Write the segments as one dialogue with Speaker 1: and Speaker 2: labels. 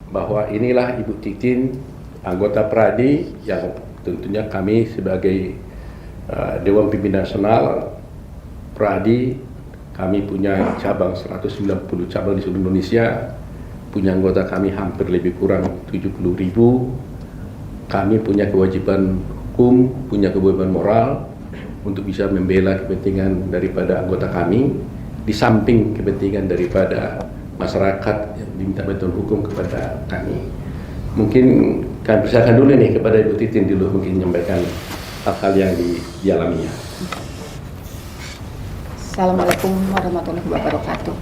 Speaker 1: bahwa inilah Ibu Titin, anggota Pradi yang tentunya kami sebagai Dewan Pimpinan Nasional Pradi, kami punya cabang 190 cabang di seluruh Indonesia, punya anggota kami hampir lebih kurang 70.000. Kami punya kewajiban hukum, punya kewajiban moral untuk bisa membela kepentingan daripada anggota kami, di samping kepentingan daripada masyarakat yang diminta bantuan hukum kepada kami. Mungkin kami persilakan dulu nih kepada Ibu Titin dulu mungkin menyampaikan hal-hal yang dialaminya.
Speaker 2: Assalamualaikum warahmatullahi wabarakatuh.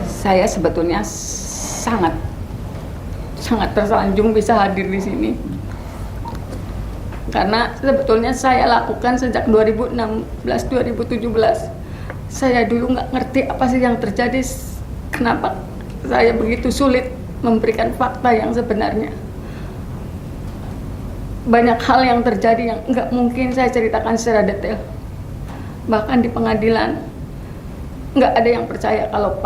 Speaker 2: Saya sebetulnya sangat tersanjung bisa hadir di sini. Karena sebetulnya saya lakukan sejak 2016-2017. Saya dulu nggak ngerti apa sih yang terjadi, kenapa saya begitu sulit memberikan fakta yang sebenarnya. Banyak hal yang terjadi yang nggak mungkin saya ceritakan secara detail. Bahkan di pengadilan nggak ada yang percaya kalau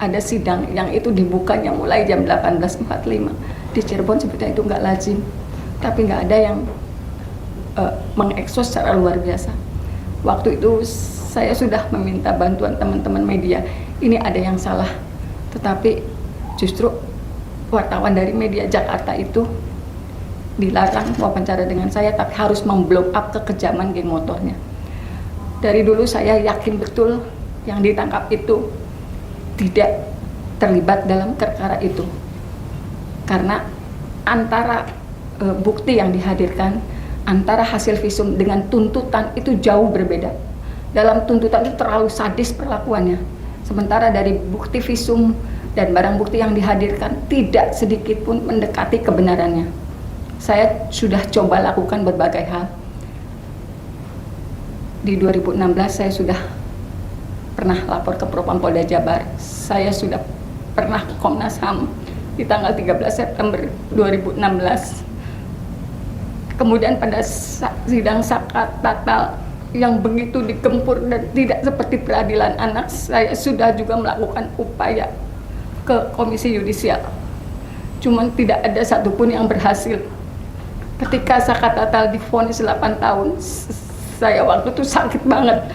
Speaker 2: ada sidang yang itu dibukanya mulai jam 18.45 di Cirebon. Sebetulnya itu nggak lazim, tapi nggak ada yang mengekspos secara luar biasa. Waktu itu saya sudah meminta bantuan teman-teman media, ini ada yang salah, tetapi justru wartawan dari media Jakarta itu dilarang wawancara dengan saya, tapi harus memblow up kekejaman geng motornya. Dari dulu saya yakin betul yang ditangkap itu tidak terlibat dalam perkara itu, karena antara bukti yang dihadirkan, antara hasil visum dengan tuntutan itu jauh berbeda. Dalam tuntutan itu terlalu sadis perlakuannya, sementara dari bukti visum dan barang bukti yang dihadirkan tidak sedikit pun mendekati kebenarannya. Saya sudah coba lakukan berbagai hal. Di 2016 saya sudah pernah lapor ke Propam Polda Jabar. Saya sudah pernah ke Komnas HAM di tanggal 13 September 2016. Kemudian pada sidang Sakat Tatal yang begitu digempur dan tidak seperti peradilan anak, saya sudah juga melakukan upaya ke Komisi Yudisial. Cuman tidak ada satupun yang berhasil. Ketika Sakat Tatal divonis 8 tahun, saya waktu itu sakit banget.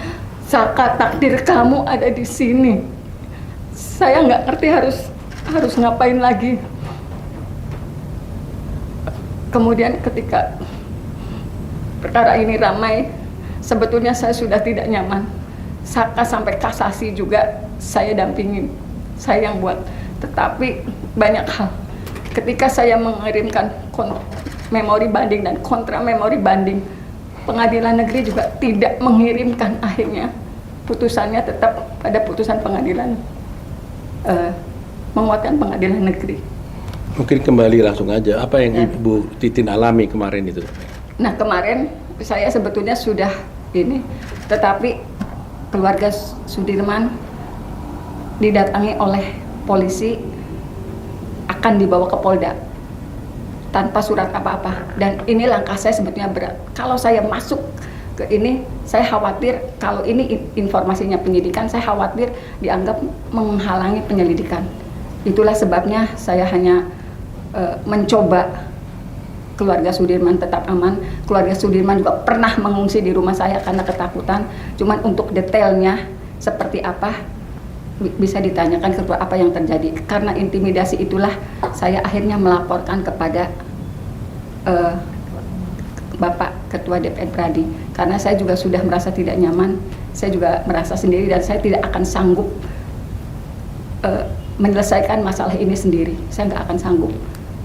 Speaker 2: Saka, takdir kamu ada di sini. Saya nggak ngerti harus ngapain lagi. Kemudian ketika perkara ini ramai, sebetulnya saya sudah tidak nyaman. Saka sampai kasasi juga saya dampingin, saya yang buat. Tetapi banyak hal. Ketika saya mengirimkan memori banding dan kontra memori banding, pengadilan negeri juga tidak mengirimkan. Akhirnya putusannya tetap pada putusan pengadilan, menguatkan pengadilan negeri.
Speaker 1: Mungkin kembali langsung aja, apa yang Ibu Titin alami kemarin itu?
Speaker 2: Nah, kemarin saya sebetulnya sudah ini, tetapi keluarga Sudirman didatangi oleh polisi, akan dibawa ke Polda tanpa surat apa-apa. Dan ini langkah saya sebetulnya berat. Kalau saya masuk ke ini, saya khawatir kalau ini informasinya penyidikan, saya khawatir dianggap menghalangi penyelidikan. Itulah sebabnya saya hanya mencoba keluarga Sudirman tetap aman. Keluarga Sudirman juga pernah mengungsi di rumah saya karena ketakutan. Cuman untuk detailnya seperti apa bisa ditanyakan ketua apa yang terjadi. Karena intimidasi itulah saya akhirnya melaporkan kepada Bapak Ketua DPR Pradi. Karena saya juga sudah merasa tidak nyaman. Saya juga merasa sendiri dan saya tidak akan sanggup menyelesaikan masalah ini sendiri. Saya nggak akan sanggup.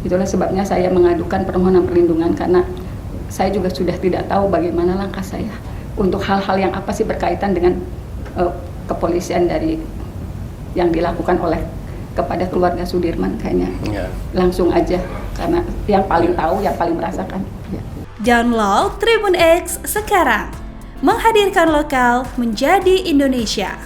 Speaker 2: Itulah sebabnya saya mengadukan permohonan perlindungan, karena saya juga sudah tidak tahu bagaimana langkah saya untuk hal-hal yang apa sih berkaitan dengan kepolisian dari yang dilakukan oleh kepada keluarga Sudirman. Kayaknya langsung aja, karena yang paling tahu, yang paling merasakan.
Speaker 3: Download Tribun X sekarang, menghadirkan lokal menjadi Indonesia.